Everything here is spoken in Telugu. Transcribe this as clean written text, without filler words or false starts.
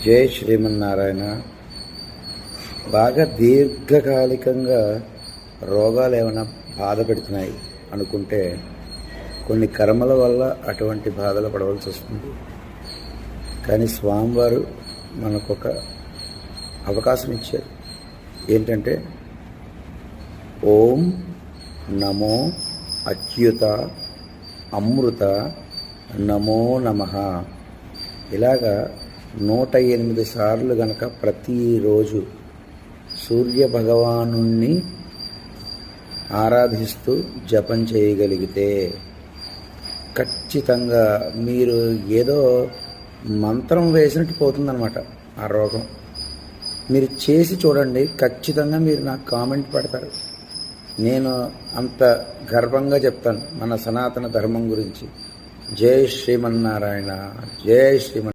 జై శ్రీమన్నారాయణ. బాగా దీర్ఘకాలికంగా రోగాలు ఏమైనా బాధ పెడుతున్నాయి అనుకుంటే కొన్ని కర్మల వల్ల అటువంటి బాధలు పడవలసి వస్తుంది. కానీ స్వామివారు మనకొక అవకాశం ఇచ్చారు. ఏంటంటే ఓం నమో అచ్యుత అమృత నమో నమః ఇలాగా 108 సార్లు గనక ప్రతిరోజు సూర్య భగవాను ఆరాధిస్తూ జపం చేయగలిగితే ఖచ్చితంగా మీరు ఏదో మంత్రం వేసినట్టు పోతుందన్నమాట ఆ రోగం. మీరు చేసి చూడండి, ఖచ్చితంగా మీరు నాకు కామెంట్ పెడతారు. నేను అంత గర్వంగా చెప్తాను మన సనాతన ధర్మం గురించి. జై శ్రీమన్నారాయణ. జై శ్రీమన్